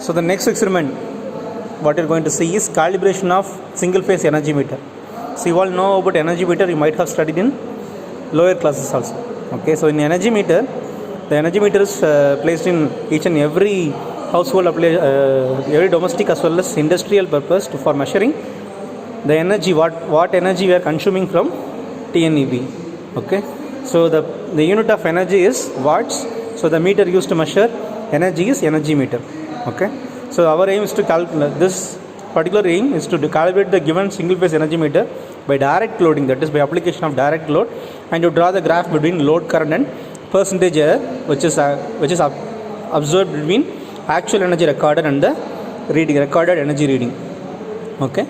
So the next experiment what you're going to see is calibration of single phase energy meter. So you all know about energy meter, you might have studied in lower classes also. Okay, so in energy meter, the energy meter is placed in each and every household, every domestic as well as industrial purpose for measuring the energy, what energy we are consuming from TNEB. Okay, so the unit of energy is watts. So the meter used to measure energy is energy meter. Okay, so our aim is to calculate this particular aim is to calibrate the given single phase energy meter by direct loading, that is by application of direct load, and to draw the graph between load current and percentage error which is observed between actual energy recorded and the recorded energy reading. Okay,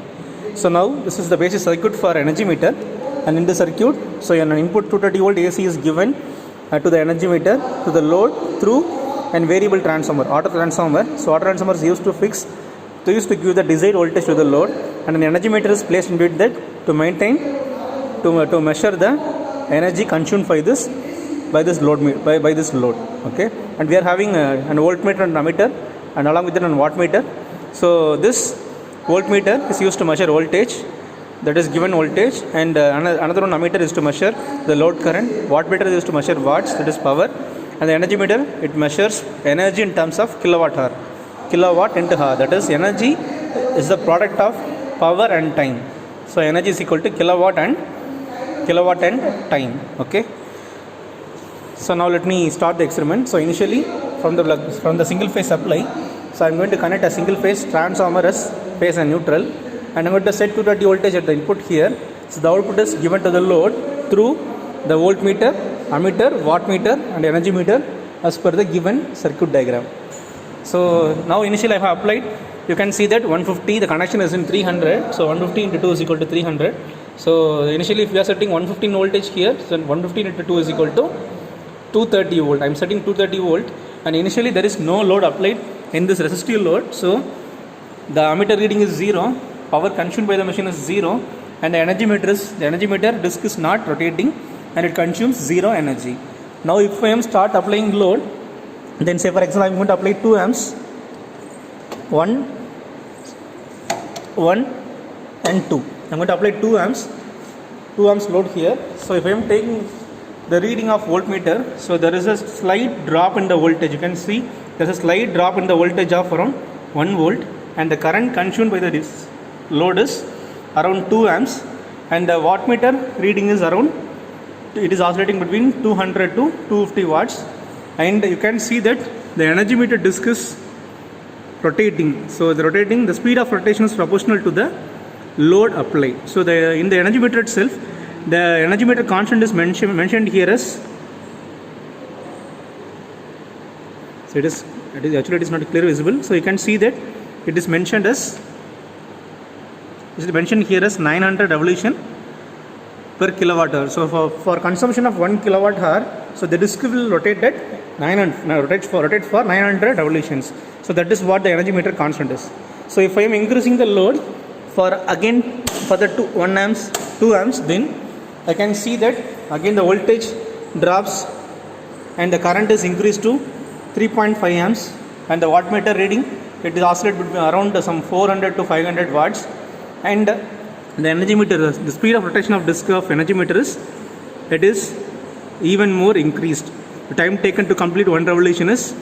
so now this is the basic circuit for energy meter, and in the circuit, so an input 230 volt AC is given to the energy meter, to the load through and variable transformer, auto transformer. So auto transformer is used to give the desired voltage to the load, and an energy meter is placed in between that to measure the energy consumed by this load. Okay, and we are having an voltmeter and ammeter, and along with it an wattmeter. So this voltmeter is used to measure voltage, that is given voltage, and another one ammeter is to measure the load current. Wattmeter is used to measure watts, that is power, and the energy meter, it measures energy in terms of kilowatt into hour, that is energy is the product of power and time. So energy is equal to kilowatt and time. Okay, so now let me start the experiment. So initially from the single phase supply, so I am going to connect a single phase transformer as phase and neutral, and I am going to set 230 voltage at the input here. So the output is given to the load through the voltmeter, ammeter, wattmeter and energy meter as per the given circuit diagram. So now initially I have applied, you can see that 150, the connection is in 300, so 150 into 2 is equal to 300. So initially if we are setting 115 voltage here, then 115 into 2 is equal to 230 volt. I am setting 230 volt, and initially there is no load applied in this resistive load, so the ammeter reading is 0, power consumed by the machine is 0, and the energy meter disc is not rotating and it consumes 0 energy. Now if I am start applying load, then say for example I am going to apply 2 amps, 1 and 2. I am going to apply 2 amps load here. So if I am taking the reading of voltmeter, so there is a slight drop in the voltage. You can see there is a slight drop in the voltage of around 1 volt, and the current consumed by the load is around 2 amps, and the wattmeter reading is around, it is oscillating between 200 to 250 watts, and you can see that the energy meter disc is rotating. So the speed of rotation is proportional to the load applied. So in the energy meter itself, the energy meter constant is mentioned here as, so it is not clearly visible. So you can see that it is mentioned here as 900 revolution per kilowatt hour. So for consumption of 1 kilowatt hour, so the disc will rotate at 900 for 900 revolutions. So that is what the energy meter constant is. So if I am increasing the load for the 2 amps, then I can see that again the voltage drops and the current is increased to 3.5 amps, and the wattmeter reading, it is oscillated between around some 400 to 500 watts, and the energy meter, the speed of rotation of disc of energy meter is even more increased. The time taken to complete 1 revolution is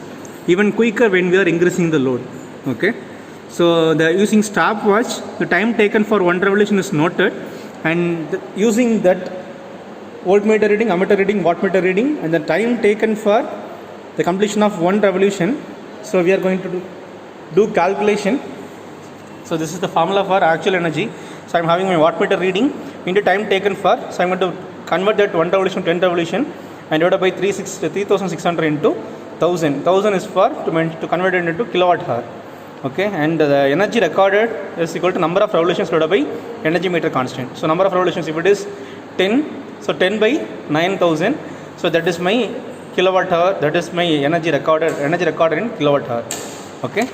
even quicker when we are increasing the load. Okay, so using stopwatch, the time taken for 1 revolution is noted, and using that voltmeter reading, ammeter reading, wattmeter reading, and the time taken for the completion of 1 revolution, so we are going to do calculation. So this is the formula for actual energy. So I am having my wattmeter reading into time taken for, so I am going to convert that 1 revolution to 10 revolution and divided by 3600 into 1000. 1000 is for to convert it into kilowatt hour. Okay, and the energy recorded is equal to number of revolutions divided by energy meter constant. So number of revolutions, if it is 10, so 10 by 9000, so that is my kilowatt hour, that is my energy recorded in kilowatt hour. Okay,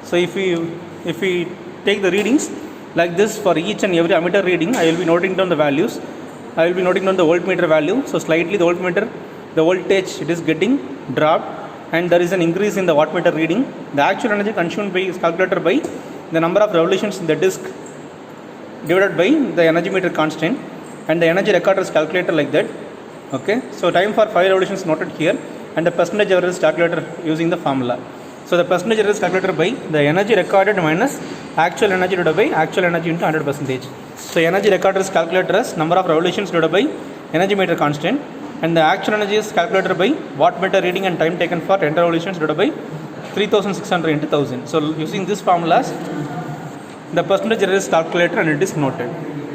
so if we take the readings like this for each and every ammeter reading, I will be noting down the values. I will be noting down the voltmeter value. So slightly the voltage, it is getting dropped, and there is an increase in the wattmeter reading, the actual energy consumed by is calculated by the number of revolutions in the disk divided by the energy meter constant, and the energy recorded is calculated like that. Okay, so time for 5 revolutions noted here, and the percentage error is calculated using the formula. So the percentage error is calculated by the energy recorded minus actual energy divided by actual energy into 100%. So energy recorded is calculated as number of revolutions divided by energy meter constant, and the actual energy is calculated by wattmeter reading and time taken for 10 revolutions divided by 3600 into 1000. So using these formulas, the percentage error is calculated and it is noted.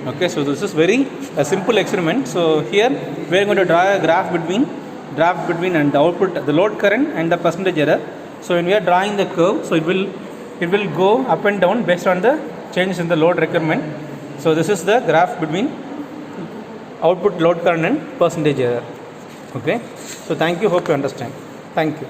Okay, so this is very a simple experiment. So here we are going to draw a graph between and the output, the load current and the percentage error. So when we are drawing the curve, so it will go up and down based on the changes in the load requirement. So this is the graph between output, load current and percentage error. Okay, so thank you, hope you understand. Thank you.